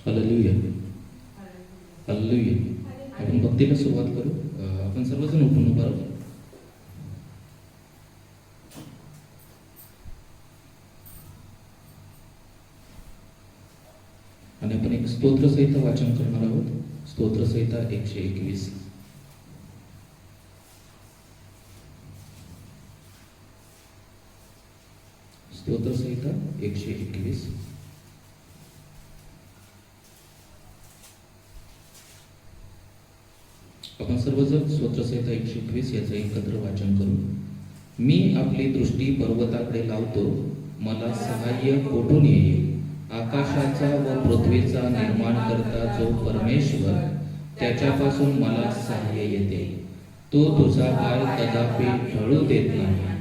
Hallelujah, hallelujah. आपण भक्तीला सुरुवात करू. आपण सर्वजण उठून उभा राहू. आणि आपण एक स्तोत्रसहिता वाचन करणार आहोत. स्तोत्रसहिता 121. स्तोत्रसहिता 121. आपण सर्वजण स्तोत्रसहिता 121 याचं एकत्र वाचन करू. मी आपली दृष्टी पर्वताकडे लावतो, मला सहाय्य कोठून येईल? आकाशाचा व पृथ्वीचा निर्माण करता जो परमेश्वर, त्याच्यापासून मला सहाय्य येते. तो तुझा पाय कदापि ढळू देत नाही,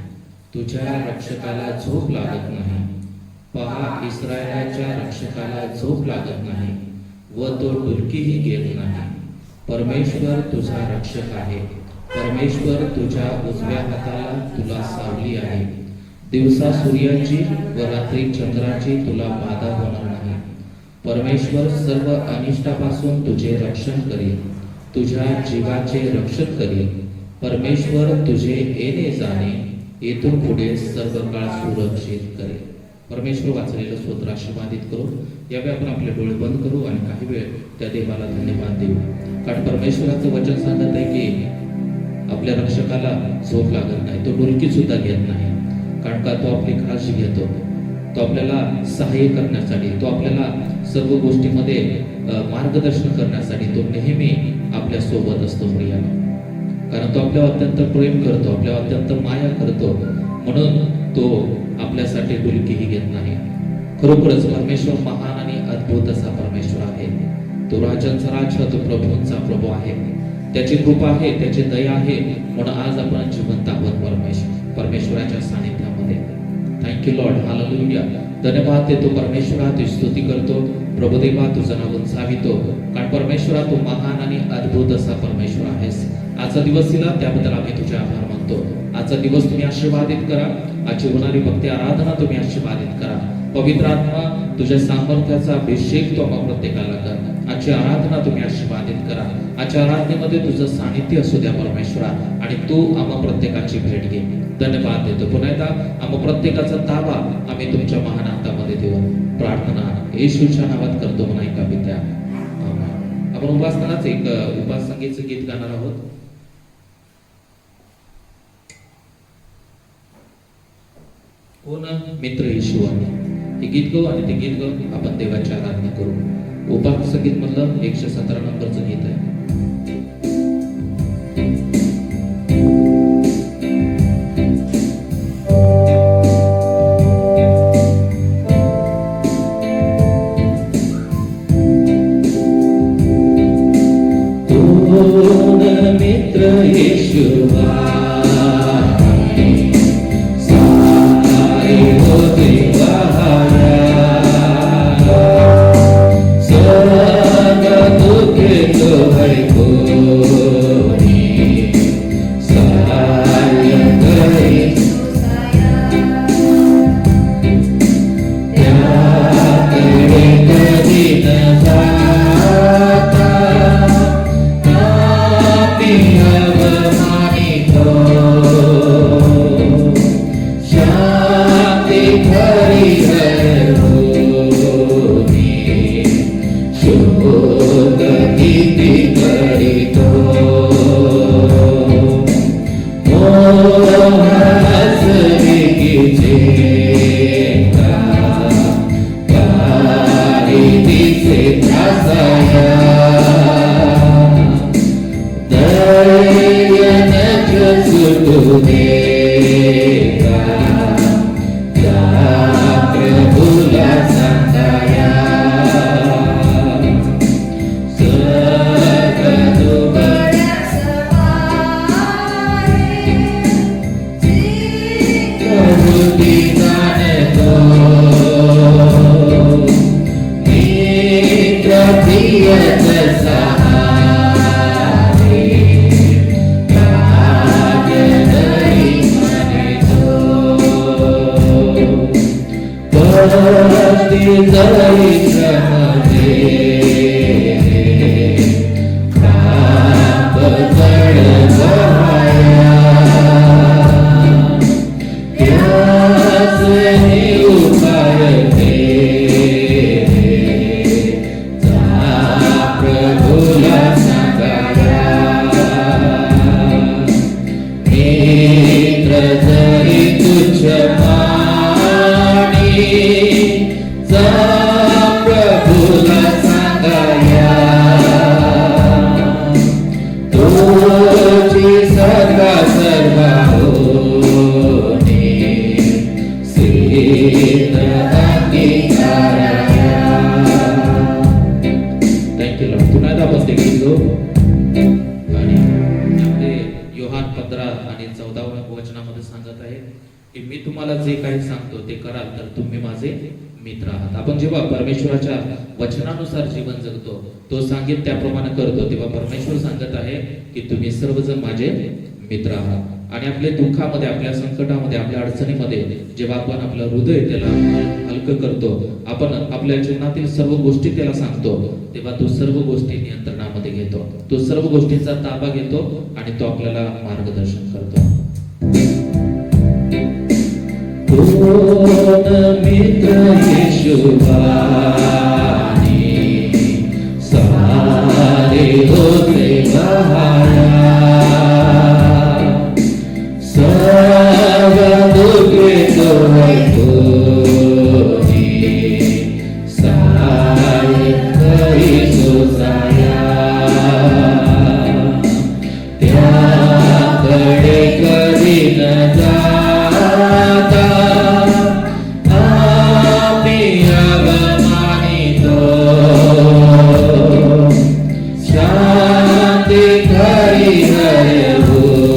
तुझ्या रक्षकाला झोप लागत नाही. पहा, इस्रायलाच्या रक्षकाला झोप लागत नाही व तो डुलकीही घेत नाही. परमेश्वर तुझा रक्षक आहे, परमेश्वर तुझ्या उजव्या हाताला तुला सावली आहे. दिवसा सूर्याची व रात्री चंद्राची तुला बाधा होणार नाही. परमेश्वर सर्व अनिष्टापासून तुझे रक्षण करेल, तुझ्या जीवाचे रक्षण करेल. परमेश्वर तुझे येणे जाणे येथून पुढे सर्व काळ सुरक्षित करेल. परमेश्वर वाचलेलं स्तोत्र आशीर्वादित करू. यावेळी आपण आपले डोळे बंद करू आणि काही वेळ त्या देवाला धन्यवाद देऊ. कारण परमेश्वराचं वचन सांगत आहे की आपल्या रक्षकाला झोप लागत नाही, तो डुलकी सुद्धा घेत नाही. कारण का तो आपली काळजी घेतो, तो आपल्याला सहाय्य करण्यासाठी, तो आपल्याला सर्व गोष्टीमध्ये मार्गदर्शन करण्यासाठी तो नेहमी आपल्या सोबत असतो प्रियानो. कारण तो आपल्यावर अत्यंत प्रेम करतो, आपल्यावर अत्यंत माया करतो, म्हणून तो आपल्यासाठी डुलकीही घेत नाही. खरोखरच परमेश्वर महान आणि अद्भुत असा परमेश्वर आहे. तो राजांचा राजा, तो प्रभूंचा प्रभू आहे. त्याची कृपा आहे, त्याची दया आहे, म्हणून आज आपण जिवंत आहोत परमेश्वराच्या सानिध्यामध्ये. Thank you lord, hallelujah. धन्यवाद देतो परमेश्वरा, तुझी स्तुती करतो प्रभुदेवा, तुझं नाव उंचावितो. कारण परमेश्वरा तू महान आणि अद्भुत असा परमेश्वर आहेस. आजचा दिवस दिला त्याबद्दल आम्ही तुझे आभार मानतो. आजचा दिवस तुम्ही आशीर्वादित करा, आजची होणारी भक्ती आराधना तुम्ही आशीर्वादित करा. पवित्र आत्मा तुझ्या सामर्थ्याचा अभिषेक तो आम्हा प्रत्येकाला कर. आजची आराधना तुम्ही आशीर्वादित करा. आजच्या आराधनेमध्ये तुझं सानिध्य असू द्या परमेश्वरा, आणि तू आम्हा प्रत्येकाची भेट घे. धन्यवाद देतो. पुन्हा एकदा आम्हा प्रत्येकाचा ताबा आम्ही तुमच्या महान हातामध्ये देऊ. प्रार्थना येशूच्या नावात करतो म्हणा एका विद्या. आपण उभा असतानाच एक उपास संगीतचं गीत गाणार आहोत. कोण मित्र येशू आहे, हे गीत गाऊ आणि ते गीत गाऊन आपण देवाची आराधना करू. उपास संगीत मधलं 117 नंबरचं गीत आहे. कोण मित्र येशू Jai Jai घेतो आणि त्यामध्ये योहान 15 आणि 14 वचनामध्ये सांगत आहे की मी तुम्हाला जे काही सांगतो ते कराल तर तुम्ही माझे मित्र आहात. आपण जेव्हा परमेश्वराच्या वचनानुसार जीवन जगतो, तो सांगेल त्याप्रमाणे करतो, तेव्हा परमेश्वर सांगत आहे की तुम्ही सर्वजण माझे मित्र आहात. आणि आपल्या दुःखामध्ये, आपल्या संकटामध्ये, आपल्या अडचणीमध्ये जेव्हा आपण आपलं हृदय त्याला हलकं करतो, आपण आपल्या जीवनातील सर्व गोष्टी त्याला सांगतो, तेव्हा तो सर्व गोष्टी नियंत्रणामध्ये घेतो, तो सर्व गोष्टींचा ताबा घेतो आणि तो आपल्याला मार्गदर्शन करतो. कोण मित्र येशुवानी सारे होते बहाया, सर्व दुखे तो ऐकोनी सारे करी सोसाया, त्याकडे कधी न जाता आम्ही अवमानितो, शांती घरी हरवूनी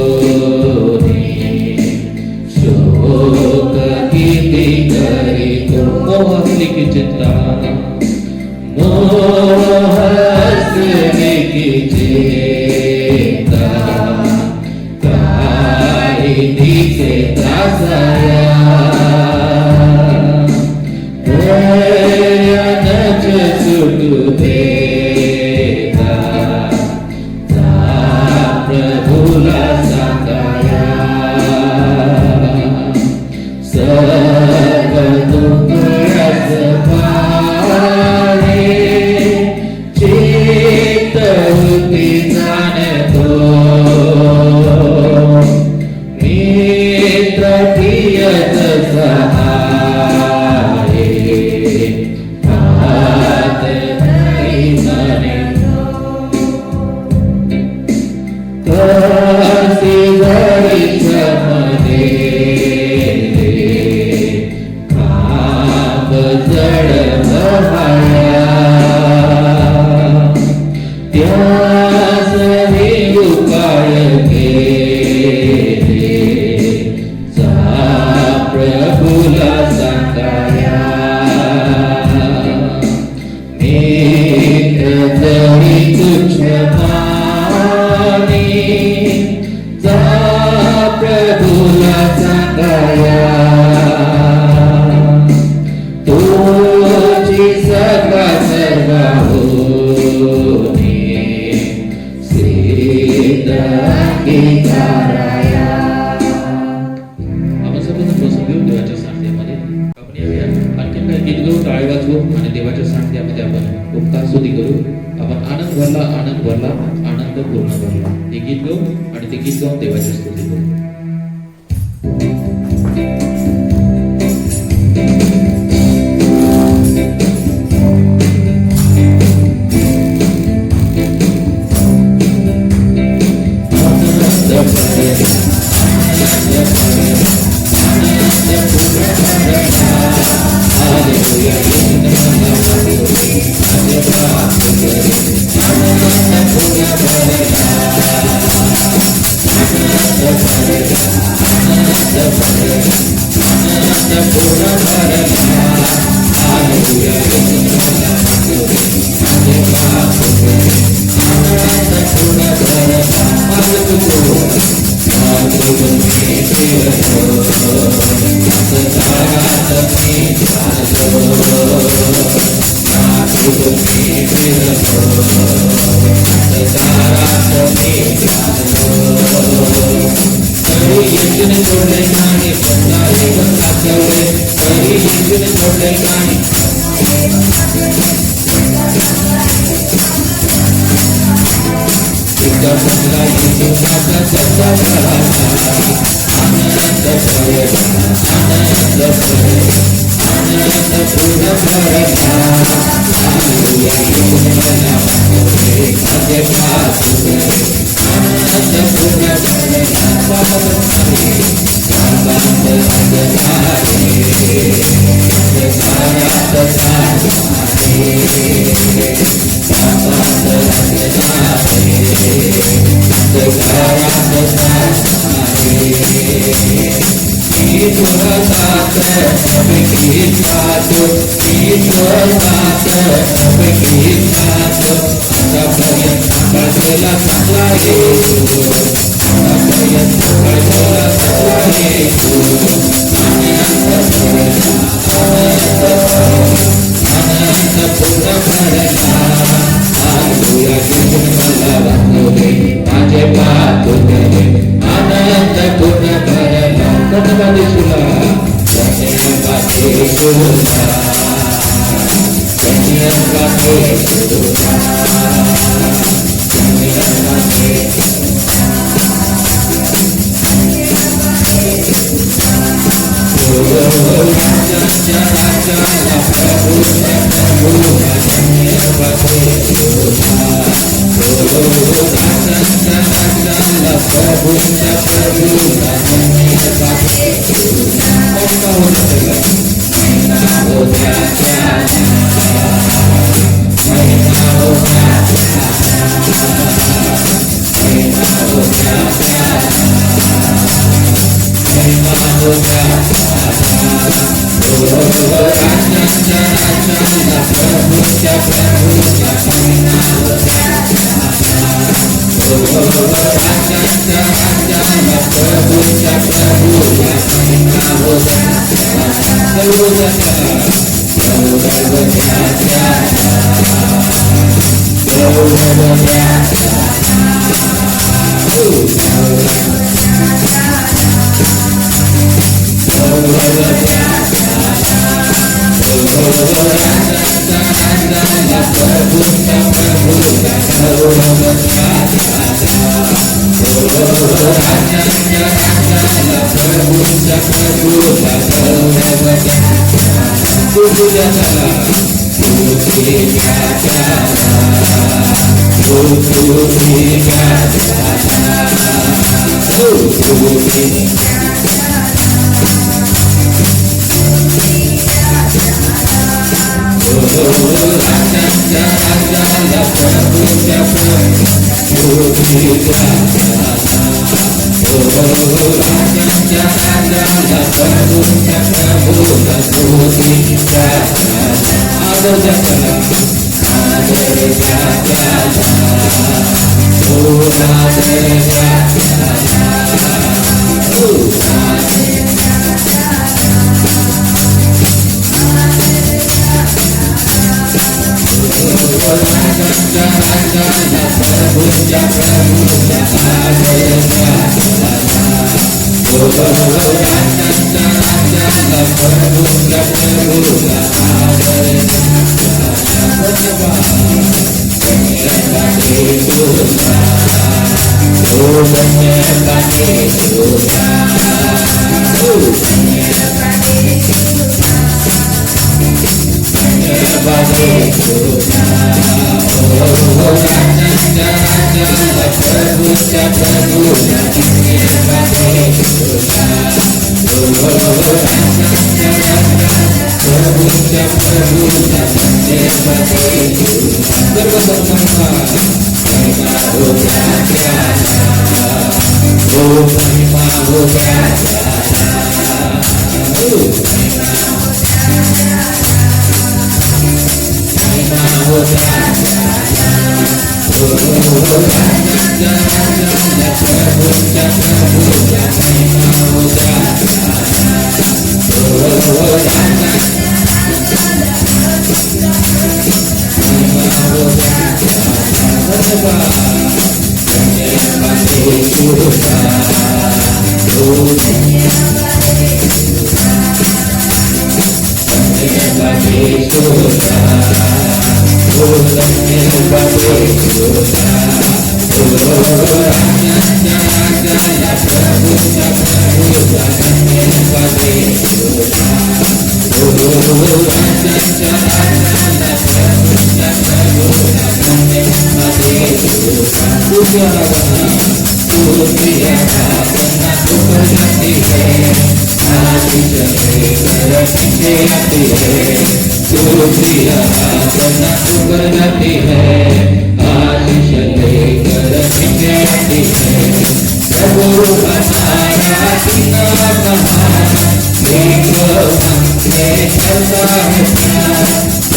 शोक किती करीतो. मोह असली की चिंता, मोह असली की चिंता, काही दिसे त्रासाया, धैर्यानच सुटू देता, जा प्रभूला सांगाया, सर्व दुःखच भारे चित्त होती जाणतो, मित्र प्रियच सहारे हात धरी म्हणतो, कशी घडी मध्ये खांब जड बहाया, त्यास हे उपाय केले, जा प्रभूला सांगाया, मित्र जरी तुच्छ मानी, जा प्रभूला सांगाया, तुझी सखा सर्व होनी सिद्ध अंगीकाराया. आपण सर्वजण बसून घेऊ देवाच्या सानिध्यामध्ये. आपण यावेळी आणखी काही गीत गाऊ, टाळी वाजवू आणि देवाच्या सानिध्यामध्ये आपण उपकार स्तुती करू. आपण आनंद भरला, आनंद भरला, आनंद पूर्ण भरला हे गीत गाऊ आणि ते गीत गाऊन देवाची स्तुती करू. Thank you.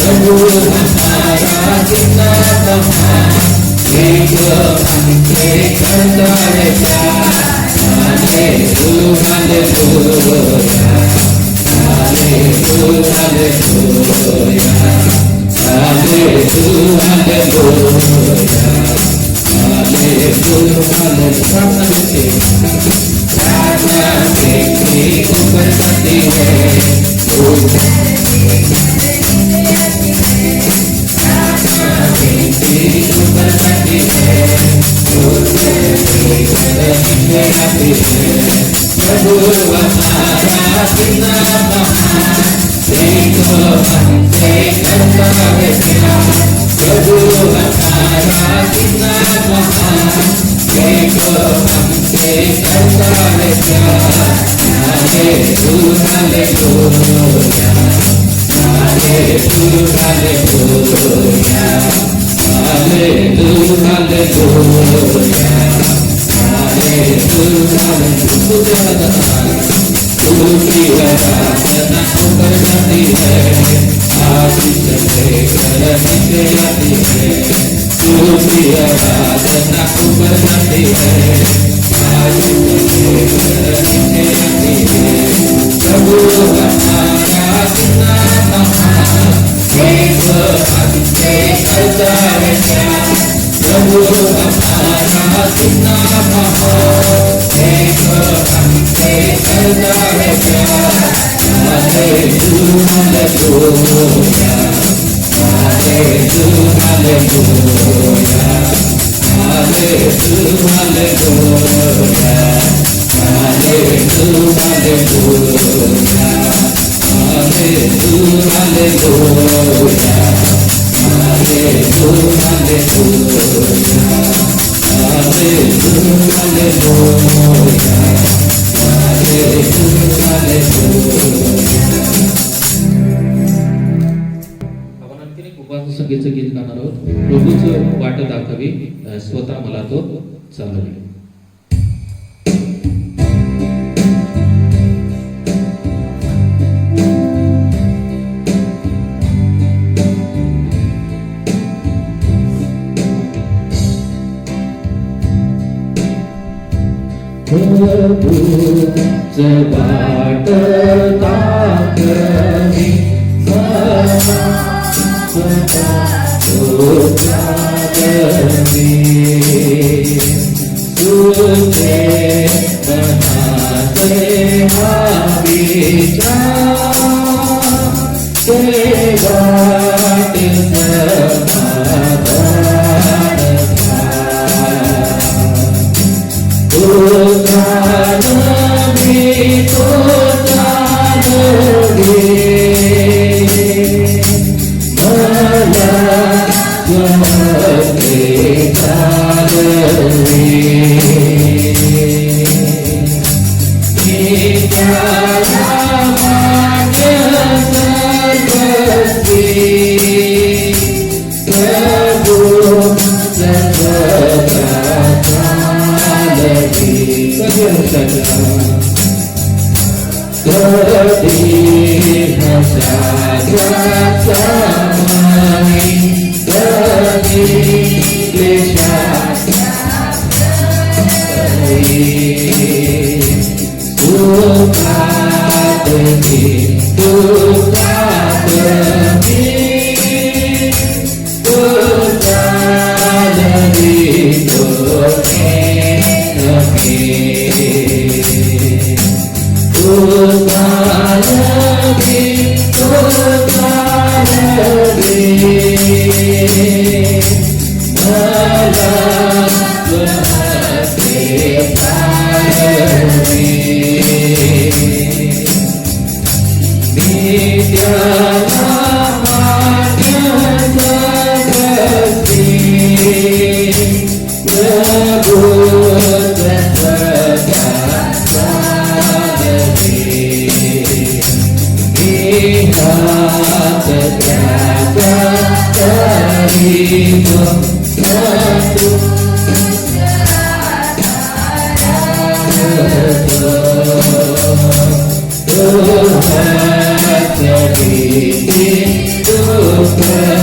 प्रभु हमारा कितना महान, एक हमसे करता है प्यार। Hallelujah hallelujah hallelujah hallelujah hallelujah hallelujah. प्रार्थना देखी ऊपर करती है, प्रभु हमारा कितना महान, एक हमसे करता है प्यार। प्रभु हमारा कितना महान, एक हमसे करता है प्यार। Hallelujah hallelujah hallelujah hallelujah hallelujah hallelujah उसकी आराधना ऊपर जाती है, आशीष लेकर नीचे आती है। उसकी आराधना ऊपर जाती है, आशीष लेकर नीचे आती है। प्रभु हमारा कितना महान, एक हमसे करता है प्यार। प्रभु हमारा कितना महान, एक हमसे करता है प्यार। Hallelujah hallelujah hallelujah hallelujah hallelujah hallelujah hallelujah hallelujah आपण आणखीन एक उपासना संगीताचं गीत गाणार आहोत. प्रभूचं वाट दाखवी, स्वतः मला तो चालवे. प्रभूचं वाट दाखवी, Oh,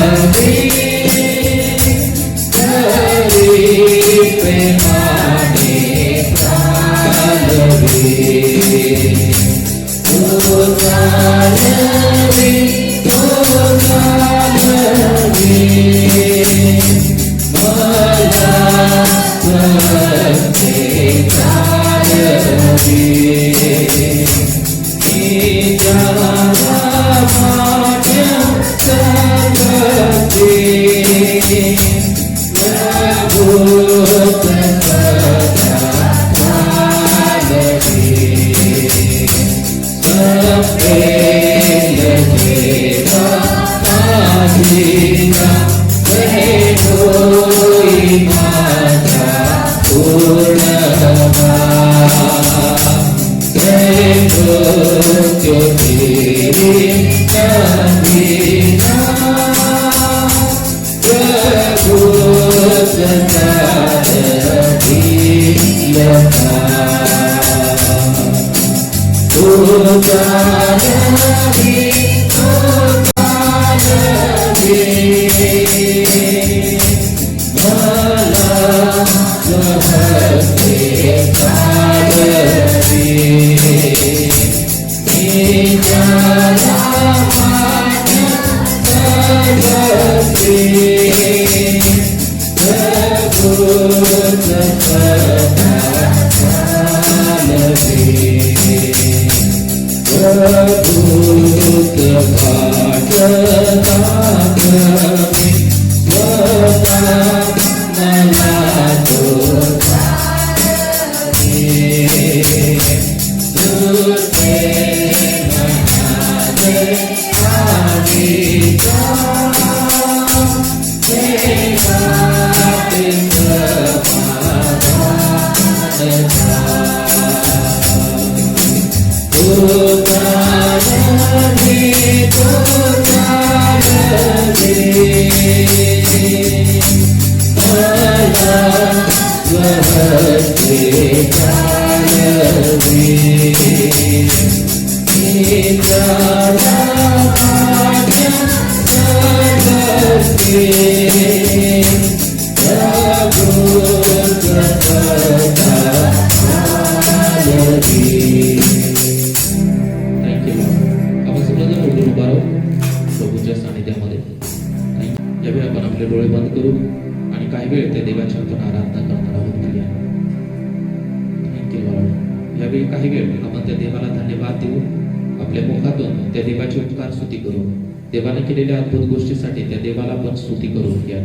देवाने केलेल्या अद्भुत गोष्टीसाठी त्या देवाला आपण स्तुती करू या.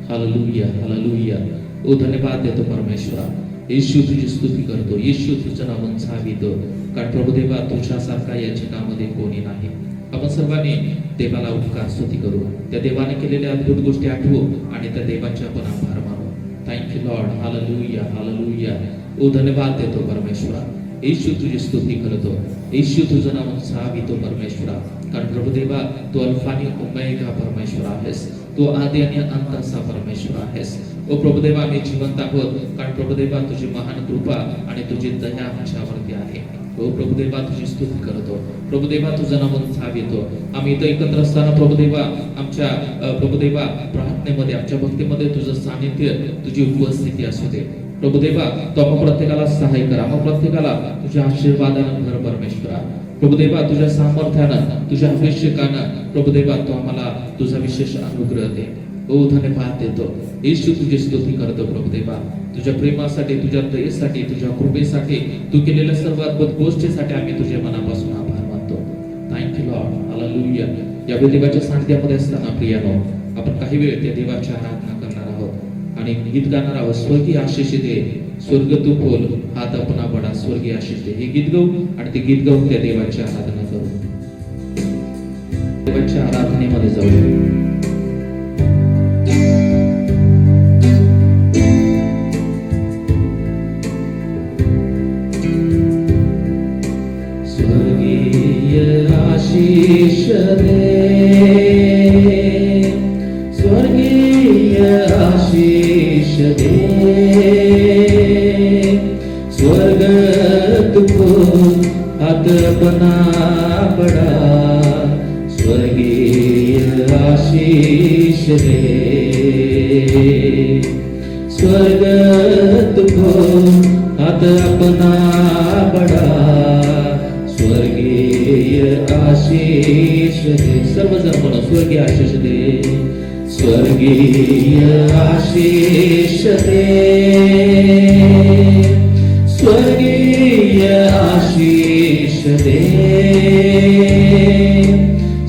Hallelujah hallelujah. ओ धन्यवाद देतो परमेश्वरा. येशू तुझी स्तुती करतो. येशू तुझं नाव उंचावितो. कारण प्रभू देवा तुझ्यासारखा या जगामध्ये कोणी नाही. आपण सर्वांनी देवाला उपकार स्तुती करू. त्या देवाने केलेल्या अद्भुत गोष्टी आठवू आणि त्या देवाचे आपण आभार मानू. Thank you lord. Hallelujah hallelujah. ओ धन्यवाद देतो परमेश्वरा. येशू तुझी स्तुती करतो. येशू तुझं नाव उंचावितो परमेश्वरा. कारण प्रभुदेवा तू अल्फा आणि ओमेगा परमेश्वर आहेस. तू आदी आणि अंत असा परमेश्वर आहेस. ओ प्रभुदेवा आम्ही जिवंत आहोत कारण प्रभुदेवा तुझी महान कृपा आणि तुझी दया आमच्यावरती आहे. ओ प्रभुदेवा तुझी स्तुती करतो. प्रभुदेवा तुझं नाव उंचावितो. आम्ही इथं एकत्र असताना प्रभुदेवा आमच्या प्रभुदेवा प्रार्थनेमध्ये आमच्या भक्तीमध्ये तुझं सानिध्य तुझी उपस्थिती असू दे. प्रभुदेवा तो आम्हा प्रत्येकाला सहाय्य कर. आम्हा प्रत्येकाला तुझ्या आशीर्वादानं भर परमेश्वरा. प्रभुदेवा तुझ्या सामर्थ्यानं तुझ्या अभिषेकानं प्रभुदेवा तो आम्हाला तुझा विशेष अनुग्रह दे. ओ धन्यवाद देतो. येशू तुझी स्तुती करतो प्रभुदेवा. तुझ्या प्रेमासाठी तुझ्या दयेसाठी तुझ्या कृपेसाठी तू केलेल्या सर्व अद्भुत गोष्टीसाठी आम्ही तुझ्या मनापासून आभार मानतो. Thank you lord. हालेलुया. या देवाच्या सानिध्यामध्ये असताना प्रियानो आपण काही वेळ त्या देवाची आराधना करणार आहोत आणि गीत गाणार आहोत. स्वर्गीय आशीष दे स्वर्ग तू खोल हात अपना बडा स्वर्गीय आशीष दे. हे गीत गाऊ आणि ते गीत गाऊन त्या देवाची आराधना करू. देवाच्या आराधनेमध्ये जाऊ. स्वर्गीय आशीष दे स्वर्गीय आशीष दे स्वर्ग तुझको हाथ अपना बड़ा स्वर्गीय आशीष दे स्वर्ग तुझको हाथ अपना बड़ा स्वर्गीय आशीष दे. सर्वजण म्हणा स्वर्गीय आशीष दे स्वर्गीय आशीष दे स्वर्गीय आशीष दे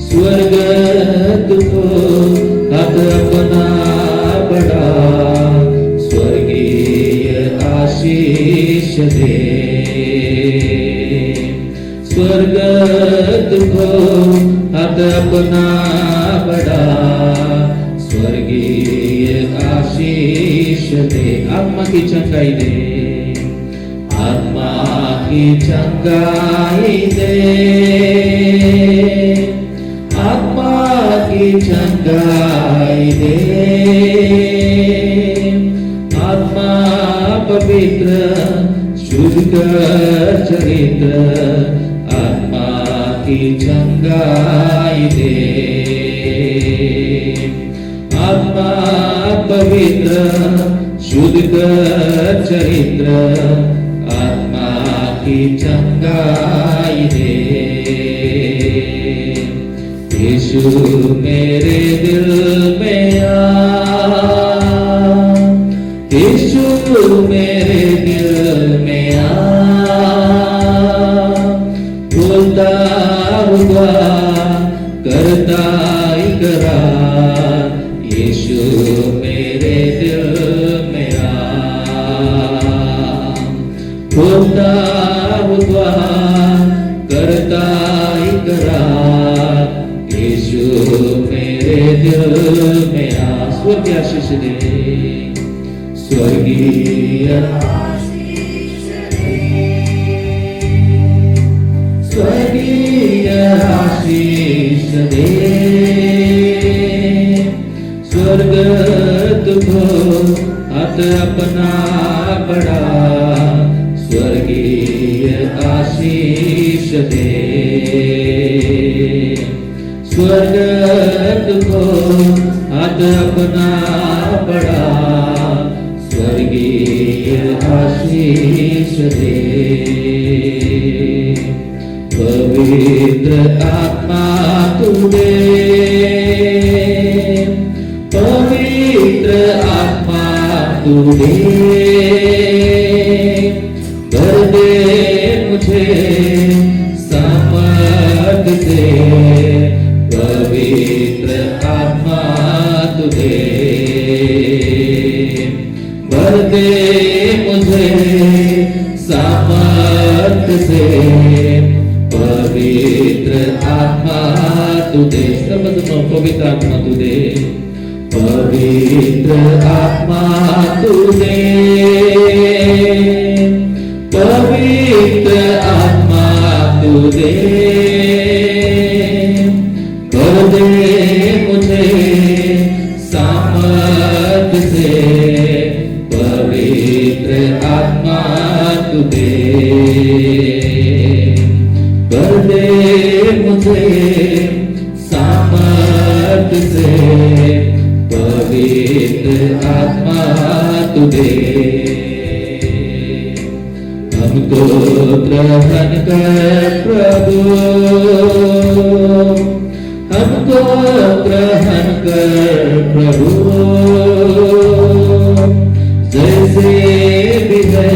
स्वर्ग तुझको हाथ अपना बड़ा स्वर्गीय आशीष दे स्वर्ग तुझको हाथ अपना बड़ा स्वर्गीय आशीष दे. आत्मा की चंगाई दे आत्मा की चंगाई दे आत्मा की चंगाई दे कर चरित्र आत्मा की चंगाई दे। आत्मा पवित्र शुद्ध कर चरित्र आत्मा की चंगाई दे। यीशु मेरे दिल में आ, यीशु मेरे दिल में आ, बोलता हुआ करता इकरार, यीशु मेरे दिल में आ, बोलता हुआ करता इकरार, यीशु मेरे दिल में आ। स्वर्गीय आशीष दे, स्वर्गीय आशीष दे, स्वर्गीय आशीष दे। स्वर्ग तुझको हाथ अपना बढ़ा, स्वर्गीय आशीष दे। स्वर्ग तुझको हाथ अपना बढ़ा, स्वर्गीय आशीष दे। पवित्र आत्मा तू दे, पवित्र आत्मा तू दे। भर दे मुझे सामर्थ से, पवित्र आत्मा तू दे। भर दे मुझे सामर्थ से, पवित्र आत्मा तू दे। सब सुनो, पवित्र आत्मा तू दे, पवित्र आत्मा तू दे, पवित्र आत्मा तू दे। भर दे मुझे सामर्थ से, पवित्र आत्मा तू दे। भर दे मुझे सामर्थ से, पवित्र आत्मा तू दे। हमको ग्रहण कर प्रभु, हमको ग्रहण कर प्रभु, जैसे भी है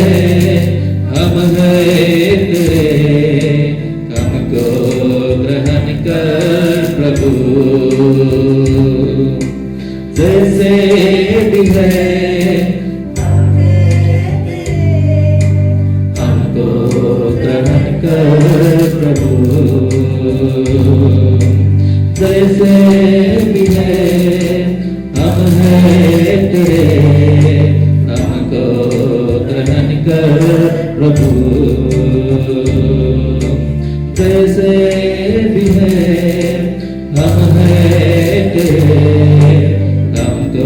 हम है तेरे। हमको ग्रहण कर प्रभु, जैसे भी है हमको ग्रहण कर प्रभु, जैसे भी है हम है तेरे। हमको ग्रहण कर प्रभु, जैसे भी है हम है तेरे। हमको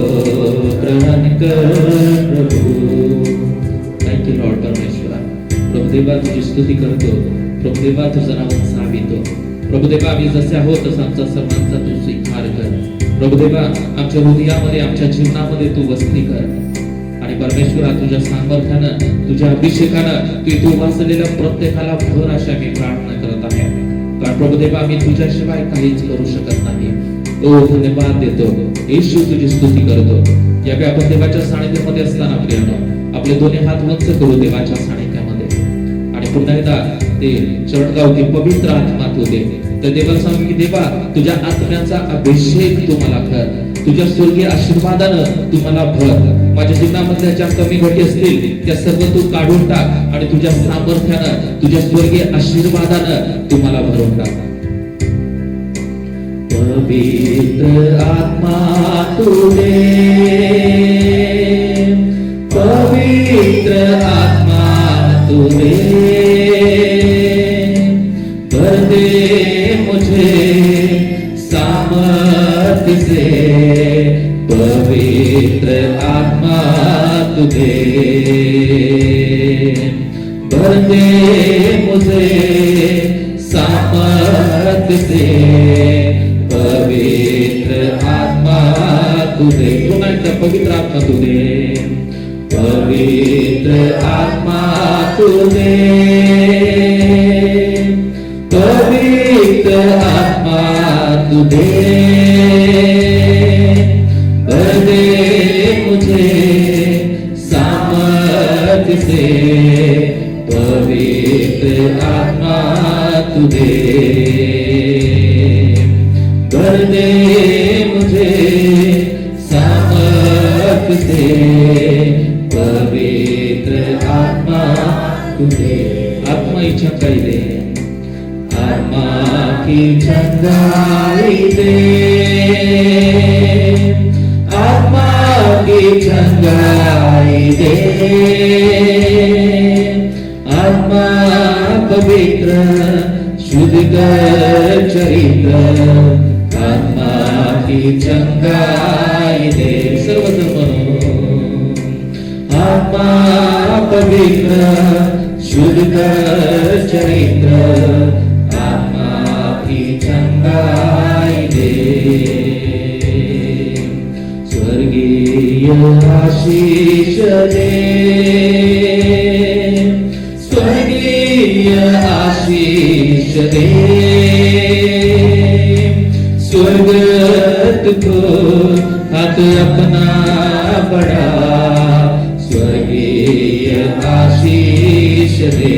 ग्रहण कर प्रभु। थँक यू लॉर्ड परमेश्वरा। प्रभुदेवा तुझी स्तुती करतो, प्रभुदेवा तुझं नाव सावितो। प्रभुदेवा आम्ही जसे आहोत तसं आमचा सर्वांचा तू स्वीकार कर। प्रभुदेवा आमच्या हृदयामध्ये आमच्या जीवनामध्ये तू वसती कर आणि परमेश्वरा तुझ्या सामर्थ्यानं तुझ्या अभिषेकानं तू वाचलेल्या प्रत्येकाला भर अशा मी प्रार्थना करत आहे। कारण प्रभुदेवा आम्ही तुझ्याशिवाय काहीच करू शकत नाही। ओ धन्यवाद देतो येशू, तुझी स्तुती करतो। यावेळी आपण देवाच्या सानिध्यामध्ये असताना प्रियानो आपले दोन्ही हात वंच करू देवाच्या सानिध्यामध्ये आणि पुन्हा एकदा ते चरणगावती पवित्र आत्मा तू दे। तर देवाला सांग की देवा तुझ्या आत्म्याचा अभिषेक तू मला कर, तुझ्या स्वर्गीय आशीर्वादानं तू मला भर। माझ्या जीवनामधल्या ज्या कमी घटी असतील त्या सर्व तू काढून टाक आणि तुझ्या सामर्थ्यानं तुझ्या स्वर्गीय आशीर्वादानं तू मला भरून टाक। पवित्र आत्मा तू दे, पवित्र आत्मा तू दे। भर दे मुझे सामर्थ्य से, पवित्र आत्मा तू दे। भर दे मुझे सामर्थ से, पवित्र आत्मा तू दे. पुन्हा एकदा पवित्र आत्मा तू दे, पवित्र आत्मा तू दे, पवित्र आत्मा तू दे. भर दे मुझे सामर्थ से, पवित्र आत्मा तू दे. भर दे मुझे सामर्थ से, पवित्र आत्मा तू दे. आत्मा इच्छा काही दे, आत्मा की चंगाई दे, आत्मा की चंगाई दे. आत्मा पवित्र शुद्ध कर चरित्र, आत्मा की चंगाई दे. सर्वजण म्हणून आत्मा पवित्र शुद्ध कर चरित्र, आत्मा की चंगाई दे. स्वर्गीय आशीष दे, स्वर्गीय आशीष दे. स्वर्ग तुझको हाथ अपना बढ़ा, स्वर्गीय आशीष दे.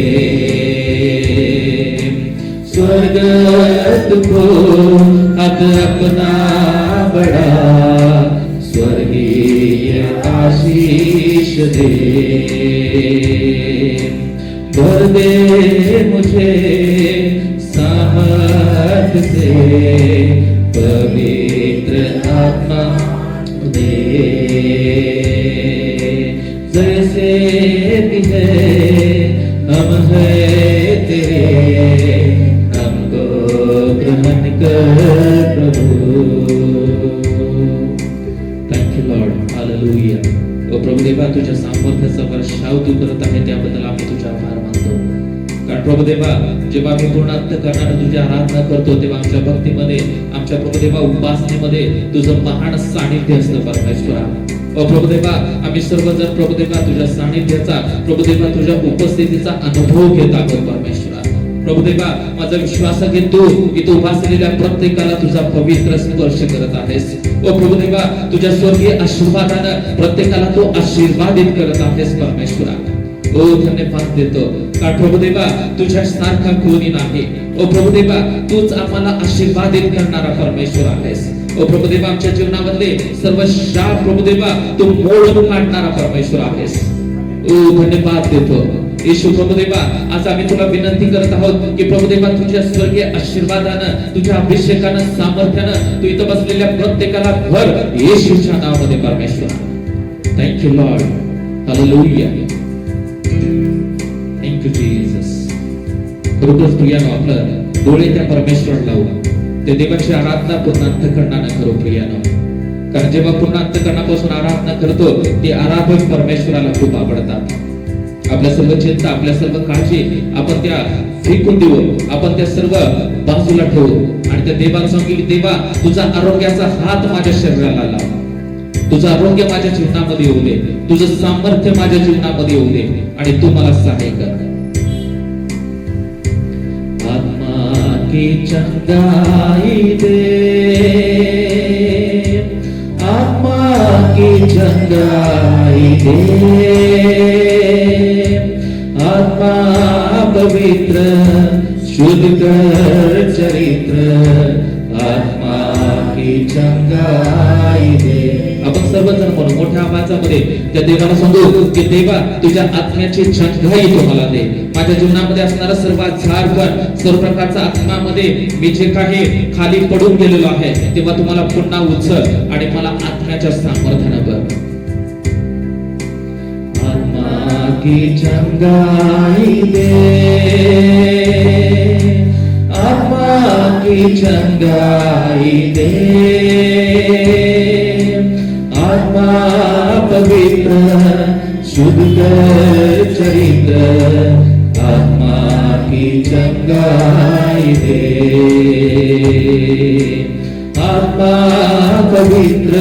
स्वर्ग तुझको हाथ अपना बढ़ा, स्वर्गीय आशीष दे. भर दे मुझे सामर्थ से, पवित्र आत्मा दे. जैसे भी है हम है तेरे, हमको ग्रहण कर प्रभु. Thank you lord. हालेलुया. ओ प्रभु देवा, तुझ्या सामर्थ्याचा वर्षाव तू करत आहे त्याबद्दल आम्ही तुझा आभार मानतो. कारण प्रभु देवा, जेव्हा आम्ही पूर्ण अंतःकरणाने तुझी आराधना करतो तेव्हा आमच्या भक्तीमध्ये, आमच्या प्रभु देवा उपासनेमध्ये तुझं महान सानिध्य असतं परमेश्वरा. ओ प्रभु देवा, आम्ही सर्वजण प्रभु देवा तुझ्या सानिध्याचा, प्रभु देवा तुझ्या उपस्थितीचा अनुभव घेत आहोत परमेश्वरा. प्रभु देवा, माझा विश्वास आहे की तू इथे उभा असलेल्या प्रत्येकाला तुझा पवित्र स्पर्श करत आहेस. ओ प्रभु देवा, तुझ्या स्वर्गीय आशीर्वादानं प्रत्येकाला तू आशीर्वादित करत आहेस परमेश्वरा. ओ धन्यवाद देतो. कारण प्रभु देवा, तुझ्या सारखा कोणी नाही. ओ प्रभु देवा, तूच आम्हाला आशीर्वादित करणारा परमेश्वर आहेस. ओ प्रभु देवा, आमच्या जीवनामधले सर्व शाप प्रभु देवा तू मोडून काढणारा परमेश्वर आहेस. ओ धन्यवाद देतो. येशू प्रभु देवा, आज आम्ही तुला विनंती करत आहोत की प्रभु देवा, तुझ्या स्वर्गीय आशीर्वादानं, तुझ्या अभिषेकानं, सामर्थ्यानं तू इथं बसलेल्या प्रत्येकाला भर येशूच्या नावामध्ये परमेश्वर. Thank you lord. Hallelujah. Thank you Jesus. खरोखर प्रियानो, आपलं डोळे त्या परमेश्वर लावू, ते देवाची आराधना पूर्ण अंतःकरणानं करू प्रियानो. कारण जेव्हा पूर्ण अंतःकरणापासून आराधना करतो ते आराधक परमेश्वराला खूप आवडतात. आपल्या सर्व चिंता, आपल्या सर्व काळजी आपण त्या फेकून देऊ, आपण त्या सर्व बाजूला ठेवू आणि त्या देवाला सांगू की देवा, तुझा आरोग्याचा हात माझ्या शरीराला लाव, तुझं आरोग्य माझ्या जीवनामध्ये येऊ दे, तुझं सामर्थ्य माझ्या जीवनामध्ये येऊ दे आणि तू मला सहाय्य कर. आत्मा की चंगाई दे, आत्मा की चंगाई दे. आत्मा पवित्र शुद्ध कर चरित्र, आत्मा की चंगाई दे. आपण सर्वजण म्हणून मोठ्या आवाजामध्ये त्या देवाला सांगू की देवा, तुझ्या आत्म्याची चंगाई तू मला दे. माझ्या जीवनामध्ये असणारा सर्व झारखंड, सर्व प्रकारचा आत्म्यामध्ये मी जे काही खाली पडून गेलेलो आहे तेव्हा तुम्हाला पुन्हा उचल आणि मला आत्म्याच्या सामर्थ्यानं भर. आत्मा की चंगाई दे, आत्मा की चंगाई दे. आत्मा पवित्र शुद्ध कर चरित्र, आत्मा की चंगाई दे, आत्मा पवित्र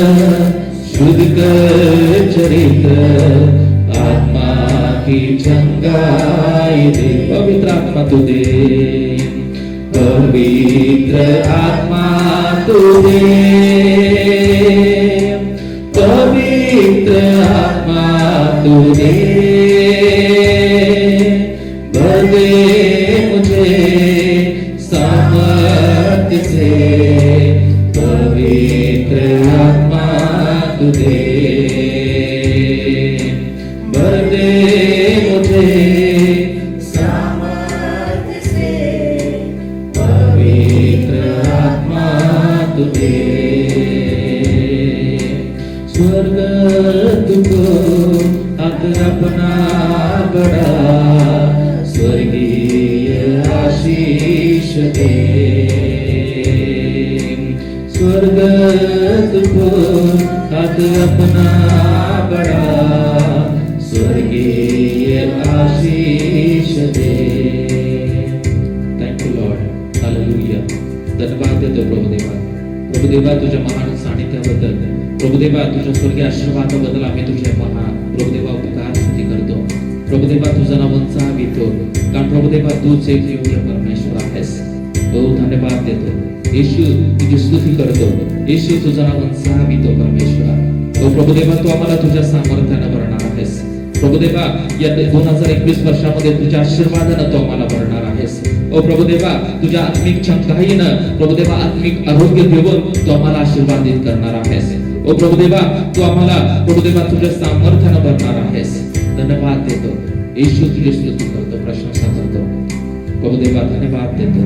शुद्ध कर चरित्र, आत्मा की चंगाई दे, पवित्र आत्मा तू दे, पवित्र आत्मा तू दे, पवित्र आत्मा तू दे, भर दे मुझे सामर्थ्य से, पवित्र आत्मा तू दे, भर दे मुझे सामर्थ्य से, पवित्र आत्मा तू दे, स्वर्ग तुझको अगर अपना बड़ा स्वर्गीय आशीष दे, स्वर्ग तुझको अगर अपना बड़ा स्वर्गीय आशीष दे. Thank you lord, hallelujah. धन्यवाद देतो प्रभुदेवा. प्रभुदेवा तुझ्या महान सानिध्याबद्दल, प्रभुदेवा तुझ्या स्वर्गीय आशीर्वादाबद्दल आम्ही तुझ्या महान प्रभुदेवा उपकार स्तुती करतो. प्रभुदेवा तुझं नाव उंचावितो, कारण प्रभुदेवा तूच एक योग्य परमेश्वर आहेस. हो धन्यवाद देतो येशू, तुझी स्तुती करतो येशू, तुझं नाव उंचावितो परमेश्वरा. हो प्रभुदेवा तू आम्हाला तुझ्या सामर्थ्याने भरणार आहेस. प्रभुदेवा या 2021 वर्षामध्ये तुझ्या आशीर्वादानं तू आम्हाला भरणार आहेस. ओ प्रभुदेवा तुझ्या आत्मिक क्षमताहीनं प्रभुदेवा आत्मिक आरोग्य देऊन तू आम्हाला आशीर्वादित करणार आहेस. ओ प्रभुदेवा तू आम्हाला प्रभुदेवा तुझ्या सामर्थ्यानं भरणार आहेस. धन्यवाद देतो येशू, तुझी स्तुती करतो, प्रशंसा करतो प्रभुदेवा. धन्यवाद देतो.